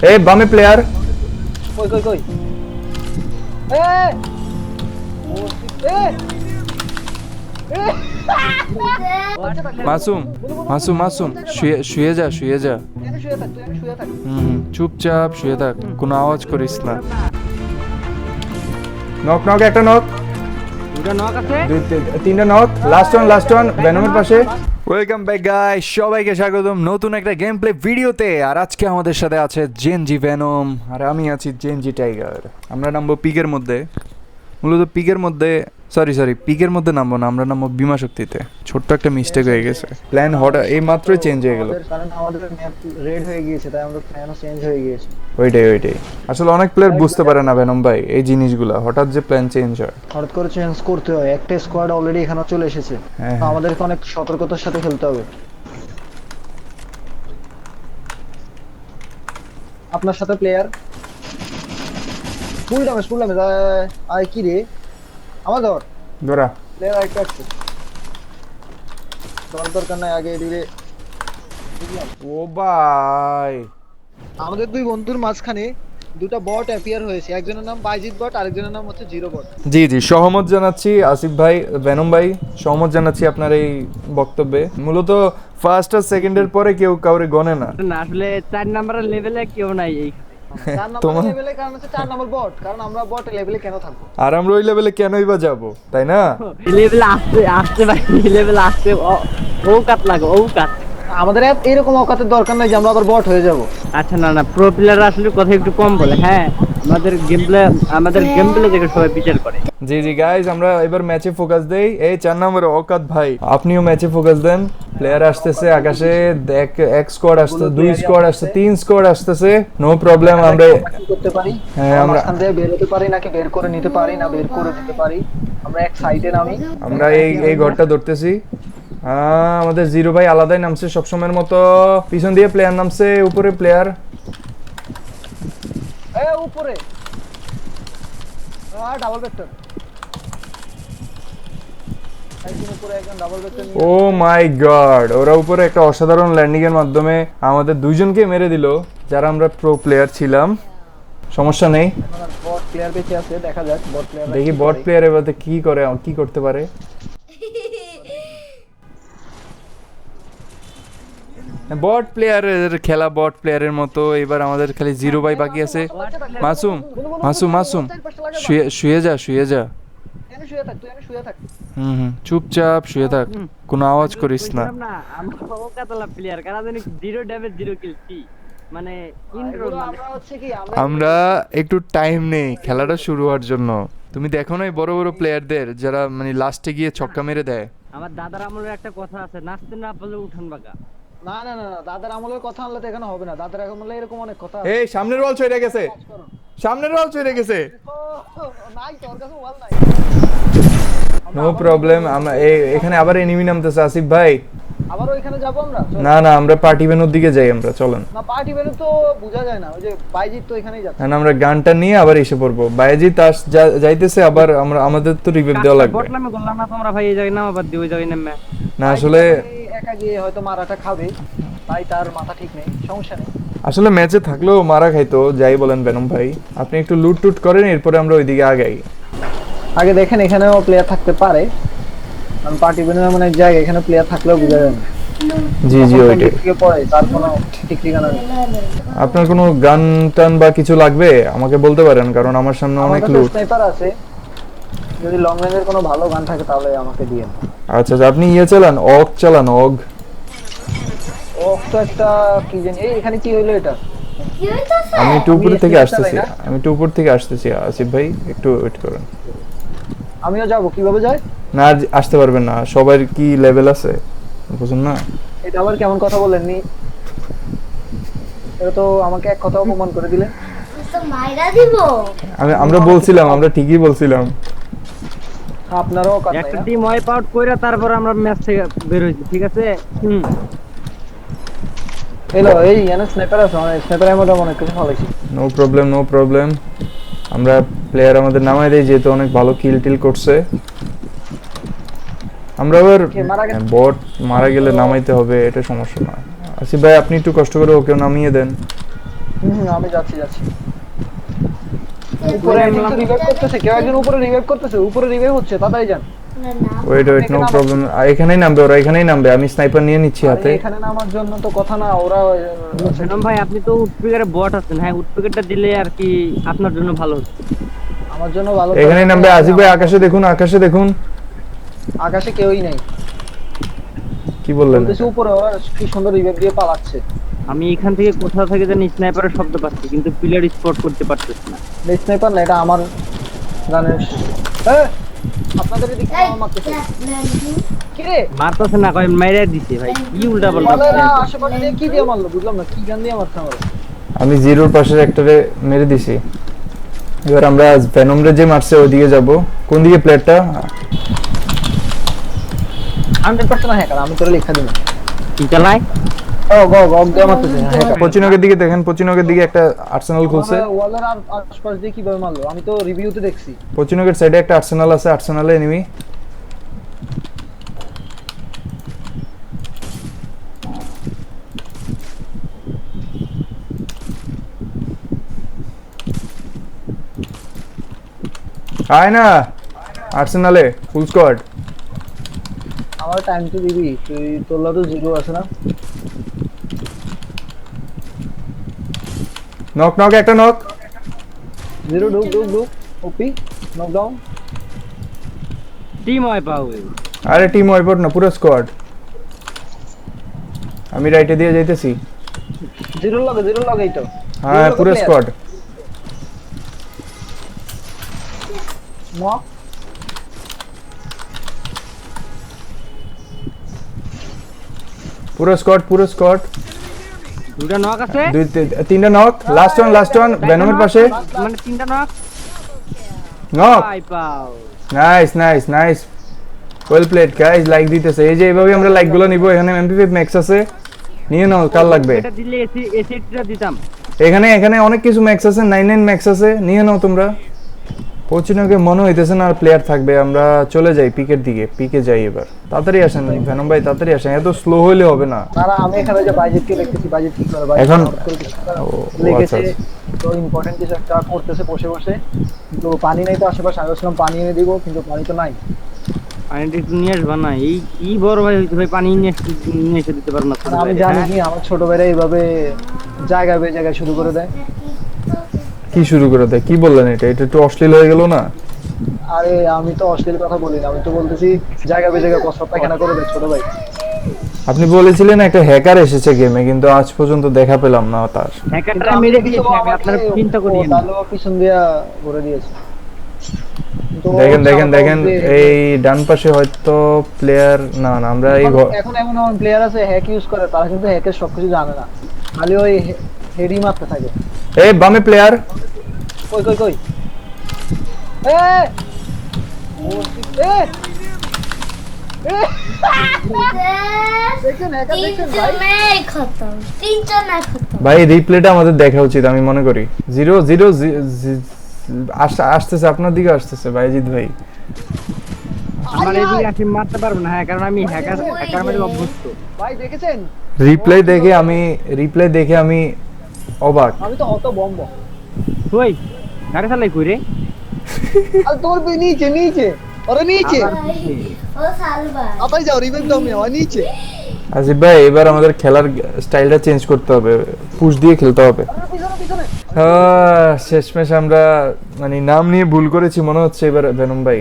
এই বামে প্লেয়ার। কই কই কই এ ও এ এ মাসুম মাসুম মাসুম শুয়ে শুয়ে যা শুয়ে যা। আমি শুয়ে থাক তুই আমি শুয়ে থাক চুপচাপ শুয়ে থাক, কোনো আওয়াজ করিস না। নক নক, একটা নক, দুটো নক আছে, তিনটা নক, লাস্ট ওয়ান ভেনমের পাশে। ওয়েলকাম ব্যাক গাইস, সবাইকে স্বাগতম নতুন একটা গেম প্লে ভিডিওতে। আর আজকে আমাদের সাথে আছে জেনজি ভেনম আর আমি আছি জেনজি টাইগার। আমরা নামবো পিকের মধ্যে, মূলত পিকের মধ্যে, সরি পিকের মধ্যে নামবো না, আমরা নামবো বিমা শক্তিতে। ছোট্ট একটা মিস্টেক হয়ে গেছে, প্ল্যান হঠাৎ এই মাত্রই চেঞ্জ হয়ে গেল। কারণ আমাদের ম্যাপ রেড হয়ে গিয়েছে, তাই আমাদের প্ল্যানও চেঞ্জ হয়ে গিয়েছে। ওইটাই আসলে অনেক প্লেয়ার বুঝতে পারে না ভেনম ভাই এই জিনিসগুলো, হঠাৎ যে প্ল্যান চেঞ্জ হয়। হঠাৎ করে চেঞ্জ করতে হয়, একটা স্কোয়াড অলরেডি এখানে চলে এসেছে। হ্যাঁ, তো আমাদেরকে অনেক সতর্কতার সাথে খেলতে হবে। আপনার সাথে প্লেয়ার ফুল ড্যামেজ আয় কি রে আমার ধরা প্লেয়ার আরেকটা আছে, দরকার নাই আগে দিলে। ও ভাই, আমাদের দুই বন্ধুর মাঝখানে দুটো বট অ্যাপিয়ার হয়েছে, একজনের নাম বাইজিৎ বট, আরেকজনের নাম হচ্ছে জিরো বট। জি সহমত জানাচ্ছি আসিফ ভাই, ভেনম ভাই, সহমত জানাচ্ছি আপনার এই বক্তব্যে। মূলত ফার্স্ট আর সেকেন্ডের পরে কেউ কাউরে গনে না। না আসলে 4 নাম্বারের লেভেলে কেউ নাই এই। 4 নম্বর লেভেলে কারণ হচ্ছে 4 নম্বর বট, কারণ আমরা বট লেভেলে কেন থাকবো? আর আমরা ওই লেভেলে কেনই বা যাবো, তাই না? লেভেলে আসতে ভাই, লেভেলে আসতে ও কাট লাগে ও কাট। আমাদের এরকম অকাতের দরকার নাই যে আমরা আবার বট হয়ে যাব। আচ্ছা না প্রো প্লেয়ার আসলে কথা একটু কম বলে। হ্যাঁ আমাদের গেম প্লে দেখে সবাই বিচার করে। জি গাইস, আমরা এবার ম্যাচে ফোকাস দেই। এই 4 নম্বরে অকাত ভাই, আপনিও ম্যাচে ফোকাস দেন। প্লেয়ার আসতেছে আকাশে, এক স্কোয়াড আসছে, 2 স্কোয়াড আসছে, 3 স্কোয়াড আসতেছে। নো প্রবলেম, আমরা কি করতে পারি? হ্যাঁ আমরা এখান থেকে বের হতে পারি নাকি বের করে নিতে পারি, না বের করে দিতে পারি। আমরা এক সাইডে নামি, আমরা এই ঘরটা ধরতেছি। আমাদের জিরো ভাই আলাদাই নামছে সবসময়ের মতো, পিছন দিয়ে প্লেয়ার নামছে, উপরে প্লেয়ার উপরে ডাবল ভেক্টর, ও মাই গড, ওরা উপরে একটা অসাধারণ ল্যান্ডিং এর মাধ্যমে আমাদের দুইজনকে মেরে দিল, যারা আমরা প্রো প্লেয়ার ছিলাম। সমস্যা নেই, বট প্লেয়ার বেঁচে আছে, দেখা যাক বট প্লেয়ার দেখি বট প্লেয়ার এবার কি করতে পারে। বট প্লেয়ারের খেলা বট প্লেয়ারের মতো। এবার আমাদের খালি জিরো বাই বাকি আছে। মাসুম শুয়ে যা আমি শুয়ে থাক তুই আমি শুয়ে থাক। চুপচাপ শুয়ে থাক, কোনো আওয়াজ করিস না। আমরা ও কাতলা প্লেয়ার কারণ জানি 0 ড্যামেজ 0 কিল কি মানে ইন্ট্রো। আমরা হচ্ছে কি আমরা একটু টাইম নেই খেলাটা শুরু হওয়ার জন্য। তুমি দেখো না এই বড় বড় প্লেয়ারদের যারা মানে লাস্টে গিয়ে ছক্কা মেরে দেয়। আমার দাদার আমলের একটা কথা আছে, নাচতে না পারলে উঠান বাঁকা। না দাদার আমলের কথা আনলে তো এখানে হবে না। দাদার আমলে এরকম অনেক কথা আছে। এই সামনের ওয়াল চড়ে গেছে, নাই তোর কাছে ওয়াল নাই। নো প্রবলেম, আমরা এখানে আবার এনিমি নামতেছে। আসিফ ভাই আবার ওইখানে যাব আমরা? না আমরা পার্টি ভেনুর দিকে যাই, আমরা চলেন না পার্টি ভেনু তো বোঝা যায় না, ওই যে বাইজিৎ তো এখানেই যাচ্ছে। না আমরা গানটা নিয়ে আবার এসে পড়বো। বাইজিৎ যাইতেছে, আবার আমাদের তো রিভাইভ দেওয়া লাগবে। বট নামে বললাম না তোমরা ভাই, এই জায়গায় নাম আবার দিও, ওই জায়গায় নামে না আসলে একা গিয়ে হয়তো মারাটা খাবে, তাই তার মাথা ঠিক নেই, সমস্যা নেই। আসলে ম্যাচে থাকলেও মারা খাইতো, যাই বলেন বেনম ভাই। আপনি একটু লুট টুট করেন, এরপরে আমরা ওইদিকে আগাই। আগে দেখেন এখানেও প্লেয়ার থাকতে পারে, কারণ পার্টি ভেনু এমন এক জায়গা, এখানে প্লেয়ার থাকলেও বোঝা যায় না। জি ওইটাই। তার কোনো ঠিক ঠিকানা নেই। আপনার কোনো গান টান বা কিছু লাগবে আমাকে বলতে পারেন, কারণ আমার সামনে অনেক লুট। স্নাইপার আছে, যদি লং রেঞ্জের কোনো ভালো গান থাকে তাহলে আমাকে দিয়েন। আচ্ছা আপনি চালান, অগ। তো একটা কি জানি, এখানে কি হইলো এটা? আমি একটু উপর থেকে আসতেছি আসিফ ভাই, একটু ওয়েট করুন। আমিও যাব, কিভাবে যায়? না আসতে পারবেন না, সবার কি লেভেল আছে বুঝুন না। এটা আবার কেমন কথা বলেননি? এটা তো আমাকে এক কথা অপমান করে দিলেন। তো মাইরা দিব। আমরা ঠিকই বলছিলাম। আপনারও কথা একটা টিম ওয়াইপ আউট কইরা তারপর আমরা ম্যাচ থেকে বের হইছি, ঠিক আছে? এলো এই এখানে স্নাইপার আছে, স্নাইপারের মধ্যে অনেক কিছু ফলাইছি। নো প্রবলেম, আমরা প্লেয়ার আমাদের নামাই দেই, যেহেতু অনেক ভালো কিল টিল করছে। আমরা আবার বট মারা গেলে নামাইতে হবে, এটা সমস্যা না। আসিফ ভাই আপনি একটু কষ্ট করে ওকে নামিয়ে দেন। আমি যাচ্ছি উপরে একজন রিভাইভ করতেছে, কেউ একজন উপরে রিভাইভ করতেছে, উপরে রিভাইভ হচ্ছে, তাড়াতাড়ি যান। ওয়েট নো প্রবলেম, এখানেই নামবে ওরা, এখানেই নামবে। আমি স্নাইপার নিয়ে নিচ্ছি আরে হাতে। এখানে নামার জন্য তো কথা না, ওরা ভেনম ভাই আপনি তো উডপিকারে বট আছেন, হ্যাঁ উডপিকারটা দিলে আর কি আপনার জন্য ভালো হতো। আমার জন্য ভালো। এখানেই নামবে। আজিব ভাই আকাশে দেখুন, আকাশে দেখুন। আকাশে কেউই নেই, কি বললেন? বলতেছি উপরে ওরা কি সুন্দর রিভাইভ দিয়ে পালাচ্ছে। আমি এখান থেকে কোথাও থেকে জানি স্নাইপারের শব্দ পাচ্ছি, কিন্তু প্লেয়ার স্পট করতে পারতেছি না। স্নাইপার না, এটা আমার গানের। আপনাদের এদিকে কেউ মারতেছে কি রে? মারতেছে না, কয় মাইরা দিছে ভাই, কি উল্টা পাল্টা। বলেরা আশেপাশে দিয়ে কি দিয়ে মারলো বুঝলাম না, কি গান দিয়ে মারছে আমার? আমি জিরোর পাশের একটারে মেরে দিছি। এবার আমরা ভেনমরে যে মারছে ওইদিকে যাব। কোন দিকে প্লেয়ারটা? 100% হ্যাকার, আমি তোরে লেখা দিই। কি চালায়? ও গো দিয়ে মারতেছে হ্যাকার। পচিনকের দিকে দেখেন, পচিনকের দিকে একটা আর্সেনাল খুলছে। ওয়ালের আর আশপাশ দিয়ে কিভাবে মারলো? আমি তো রিভিউতে দেখছি। পচিনকের সাইডে একটা আর্সেনাল আছে, আর্সেনালে এনিমি। আয় না আর্সেনালে ফুল স্কোয়াড। আমার টাইম তো দিবি, তুই তোলা তো জিরো আছে না? নক একটা নক। জিরো ঢুক ওপি নকডাউন। টিম হয় পাবে। আরে টিম ওয়াইপআউট না, পুরো স্কোয়াড। আমি রাইটে দিয়ে যাইতেছি। জিরো লগে এই তো। হ্যাঁ পুরো স্কোয়াড। নক পুরো স্কোয়াড। দুটো নক আছে, তিনটা নক। লাস্ট ওয়ান ভেনমের পাশে। মানে তিনটা নক। নক। পাই পাও। Nice well played guys. Like দিতেছে, এই যে এইভাবে আমরা লাইক গুলো নিব। এখানে MP5 ম্যাক্স আছে, নিয়ে নাও, কাল লাগবে। এটা দিলে এসিটা দিতাম। এখানে অনেক কিছু ম্যাক্স আছে, 99 ম্যাক্স আছে, নিয়ে নাও তোমরা। পৌঁছিনোকে মনে হইতেছে না আর প্লেয়ার থাকবে। আমরা চলে যাই পিকের দিকে, পিকে যাই এবার। তাড়াতাড়ি আসেন ভেনম ভাই, তাড়াতাড়ি আসেন, এত স্লো হইলে হবে না। তারা আমি এখানে যে বাজেটকে লিখতেছি, বাজেট কি করে এখন লিখেছে তো ইম্পর্টেন্ট কিছু একটা করতেছে বসে কিন্তু পানি নাই তো আশেপাশে। আমি বলছিলাম পানি এনে দিব, কিন্তু পানি তো নাই। পানিটা একটু নিয়ে আসবা না, এই কি বড় ভাই হইছে ভাই, পানি নিয়ে এসে দিতে পারবো না। আর আমি জানি কি আমার ছোট ভাইরা এইভাবে জায়গায় শুরু করে দেয়। কি শুরু করে দেয়? কি বললেন? এটা একটু অশ্লীল হয়ে গেল না? আরে আমি তো অশ্লীল কথা বলি না, আমি তো বলতেছি জায়গায় কসরত পায়খানা করে দেয় ছোট ভাই। আপনি বলেছিলেন একটা হ্যাকার এসেছে গেমে, কিন্তু আজ পর্যন্ত দেখা পেলাম না তার। হ্যাকারটা মেরে দিয়েছি আমি, আপনারা চিন্তা করিয়েন না। তাহলে পিছন দিয়া ভরে দিয়েছে। কিন্তু দেখেন এই ডান পাশে হয়তো প্লেয়ার না, আমরা এই এখন এমন প্লেয়ার আছে হ্যাক ইউজ করে, তারা কিন্তু হ্যাকের সবকিছু জানে না, খালি ওই হেডি মারতে থাকে। এই বামে প্লেয়ার। কই ভাই রিপ্লেটা আমাদের দেখা উচিত আমি মনে করি। 0-0 আসতেছে, আপনার দিকে আসতেছে বাইজিৎ ভাই। আমার এদিকে আসি মারতে পারবো না, হ্যাঁ কারণ আমি হ্যাকার মানে অভ্যস্ত। ভাই দেখেছেন রিপ্লে দেখে আমি অবাক। আমি তো অত বম্ব। কই গাড়ি চালাই কই রে? আর তোর নিচে ওরে নিচে ও সালবা আপাই যাও, রিভাইভ দাও মেয়ে নিচে। আজিব ভাই এবার আমাদের খেলার স্টাইলটা চেঞ্জ করতে হবে, পুশ দিয়ে খেলতে হবে। শেষমেশ আমরা মানে নাম নিয়ে ভুল করেছি মনে হচ্ছে এবার ভেনম ভাই।